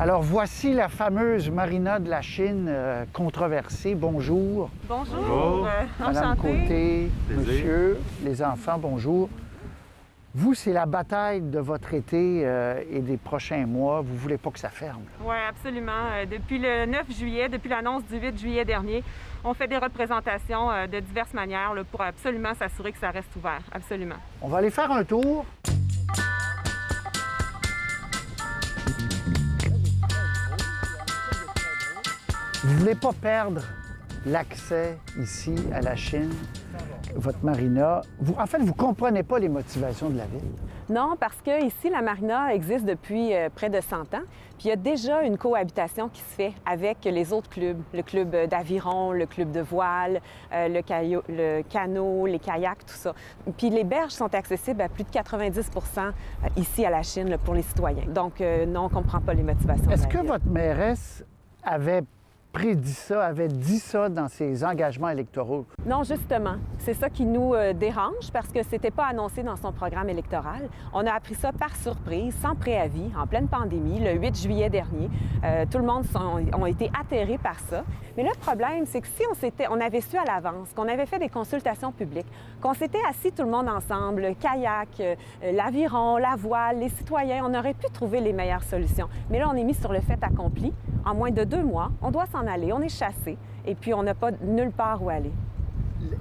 Alors, voici la fameuse marina de la Chine controversée. Bonjour. Bonjour. Madame Côté, monsieur, les enfants, bonjour. Vous, c'est la bataille de votre été et des prochains mois. Vous ne voulez pas que ça ferme? Oui, absolument. Depuis le 9 juillet, depuis l'annonce du 8 juillet dernier, on fait des représentations de diverses manières là, pour absolument s'assurer que ça reste ouvert. Absolument. On va aller faire un tour. Vous ne voulez pas perdre l'accès ici à la Chine, votre marina. En fait, vous ne comprenez pas les motivations de la ville. Non, parce que ici, la marina existe depuis près de 100 ans. Puis il y a déjà une cohabitation qui se fait avec les autres clubs, le club d'aviron, le club de voile, le canot, les kayaks, tout ça. Puis les berges sont accessibles à plus de 90 ici à la Chine là, pour les citoyens. Donc non, on ne comprend pas les motivations. Est-ce que votre mairesse avait prédit ça, avait dit ça dans ses engagements électoraux? Non, justement. C'est ça qui nous dérange parce que c'était pas annoncé dans son programme électoral. On a appris ça par surprise, sans préavis, en pleine pandémie, le 8 juillet dernier. Tout le monde ont été atterrés par ça. Mais le problème, c'est que si on avait su à l'avance, qu'on avait fait des consultations publiques, qu'on s'était assis tout le monde ensemble, le kayak, l'aviron, la voile, les citoyens, on aurait pu trouver les meilleures solutions. Mais là, on est mis sur le fait accompli. En moins de 2 mois, on doit s'en aller, on est chassé, et puis on n'a pas nulle part où aller.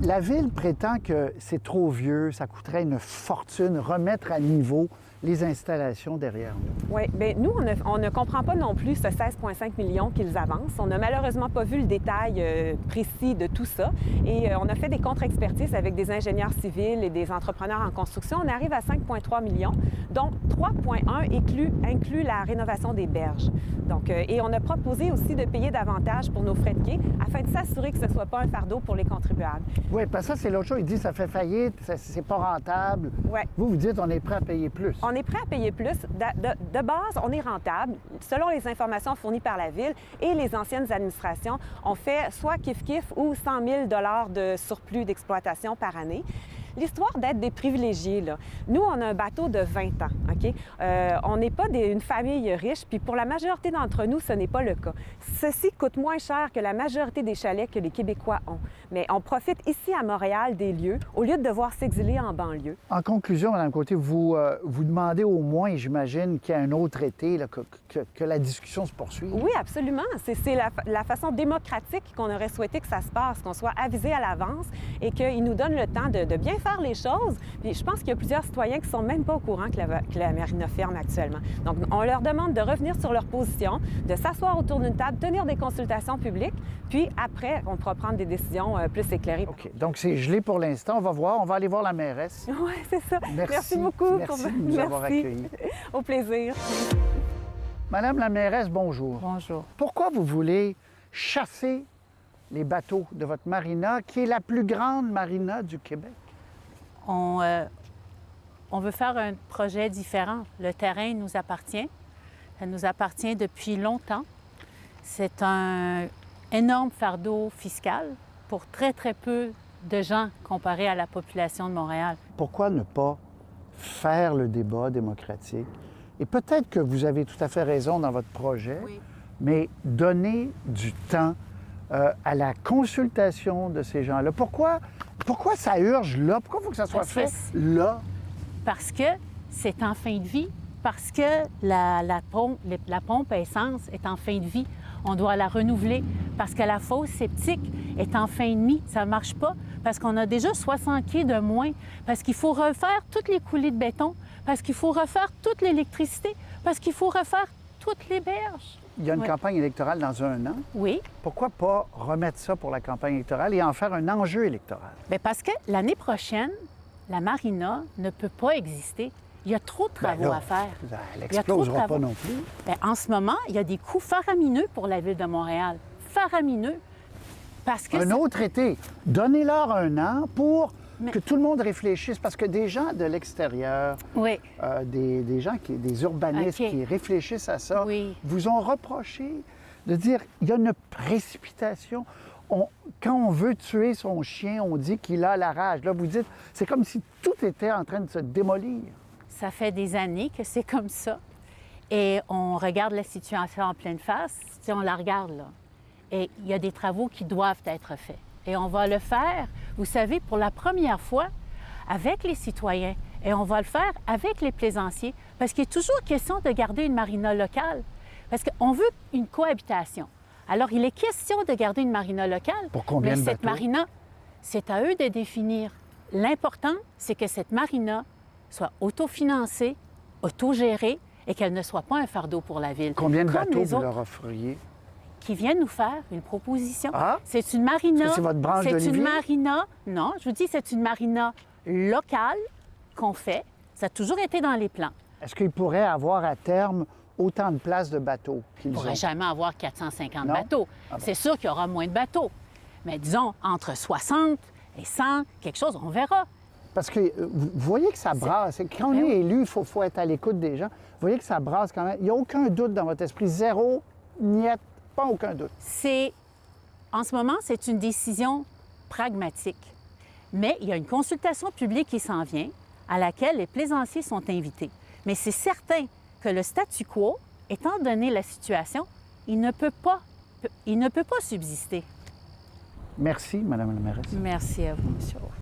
La ville prétend que c'est trop vieux, ça coûterait une fortune remettre à niveau les installations derrière nous. Oui, bien nous, on ne comprend pas non plus ce 16,5 millions qu'ils avancent. On n'a malheureusement pas vu le détail précis de tout ça. Et on a fait des contre-expertises avec des ingénieurs civils et des entrepreneurs en construction. On arrive à 5,3 millions, dont 3,1 inclut la rénovation des berges. Donc, et on a proposé aussi de payer davantage pour nos frais de quai afin de s'assurer que ce ne soit pas un fardeau pour les contribuables. Oui, parce que ça, c'est l'autre chose. Il dit que ça fait faillite, c'est pas rentable. Ouais. Vous dites on est prêt à payer plus. On est prêt à payer plus. De base, on est rentable. Selon les informations fournies par la Ville et les anciennes administrations, on fait soit kiff-kiff ou 100 000 $ de surplus d'exploitation par année. L'histoire d'être des privilégiés, là. Nous, on a un bateau de 20 ans, OK? On n'est pas une famille riche, puis pour la majorité d'entre nous, ce n'est pas le cas. Ceci coûte moins cher que la majorité des chalets que les Québécois ont. Mais on profite ici à Montréal des lieux, au lieu de devoir s'exiler en banlieue. En conclusion, Mme Côté, vous demandez au moins, j'imagine, qu'il y ait un autre été, là, que la discussion se poursuive. Oui, absolument. C'est la façon démocratique qu'on aurait souhaité que ça se passe, qu'on soit avisé à l'avance et qu'il nous donne le temps de bien faire les choses. Puis je pense qu'il y a plusieurs citoyens qui ne sont même pas au courant que la marina ferme actuellement. Donc, on leur demande de revenir sur leur position, de s'asseoir autour d'une table, tenir des consultations publiques, puis après, on pourra prendre des décisions plus éclairées. OK. Donc, c'est gelé pour l'instant. On va voir. On va aller voir la mairesse. Oui, c'est ça. Merci beaucoup. Merci de nous avoir accueillis. Au plaisir. Madame la mairesse, bonjour. Bonjour. Pourquoi vous voulez chasser les bateaux de votre marina, qui est la plus grande marina du Québec? On veut faire un projet différent. Le terrain nous appartient. Ça nous appartient depuis longtemps. C'est un énorme fardeau fiscal pour très, très peu de gens comparé à la population de Montréal. Pourquoi ne pas faire le débat démocratique? Et peut-être que vous avez tout à fait raison dans votre projet, Oui. mais donner du temps à la consultation de ces gens-là. Pourquoi ça urge là? Pourquoi il faut que ça soit fait là? Parce que c'est en fin de vie, parce que la pompe à essence est en fin de vie. On doit la renouveler parce que la fosse septique est en fin de vie. Ça ne marche pas parce qu'on a déjà 60 quais de moins, parce qu'il faut refaire toutes les coulées de béton, parce qu'il faut refaire toute l'électricité, parce qu'il faut refaire toutes les berges. Il y a une campagne électorale dans 1 an. Oui. Pourquoi pas remettre ça pour la campagne électorale et en faire un enjeu électoral? Bien, parce que l'année prochaine, la marina ne peut pas exister. Il y a trop de travaux à faire. Elle n'explosera pas non plus. Bien, en ce moment, il y a des coûts faramineux pour la Ville de Montréal. Faramineux. Parce que un autre été. Donnez-leur 1 an pour que tout le monde réfléchisse. Parce que des gens de l'extérieur, oui. des gens, des urbanistes qui réfléchissent à ça, vous ont reproché de dire il y a une précipitation. Quand on veut tuer son chien, on dit qu'il a la rage. Là, vous dites, c'est comme si tout était en train de se démolir. Ça fait des années que c'est comme ça. et on regarde la situation en pleine face, si on la regarde là, et il y a des travaux qui doivent être faits. Et on va le faire, vous savez, pour la première fois avec les citoyens. Et on va le faire avec les plaisanciers, parce qu'il est toujours question de garder une marina locale, parce qu'on veut une cohabitation. Alors, il est question de garder une marina locale. Pour combien de bateaux? Mais cette marina, c'est à eux de définir. L'important, c'est que cette marina soit autofinancée, autogérée et qu'elle ne soit pas un fardeau pour la ville. Combien de Comme bateaux les vous autres leur offriez? qui viennent nous faire une proposition. Ah? C'est une marina... Est-ce que c'est votre branche C'est d'Olivier? une marina... Non, je vous dis, c'est une marina locale qu'on fait. Ça a toujours été dans les plans. Est-ce qu'ils pourraient avoir à terme autant de places de bateaux qu'ils On ne ont? pourrait jamais avoir 450 Non? bateaux. Ah bon. C'est sûr qu'il y aura moins de bateaux. Mais disons, entre 60 et 100, quelque chose, on verra. Parce que vous voyez que ça brasse. Quand on Ben est oui. élu, il faut être à l'écoute des gens. Vous voyez que ça brasse quand même. Il n'y a aucun doute dans votre esprit. Zéro, niet, pas aucun doute. En ce moment, c'est une décision pragmatique. Mais il y a une consultation publique qui s'en vient, à laquelle les plaisanciers sont invités. Mais c'est certain que le statu quo, étant donné la situation, il ne peut pas subsister. Merci, Madame la mairesse. Merci à vous, M. Roy.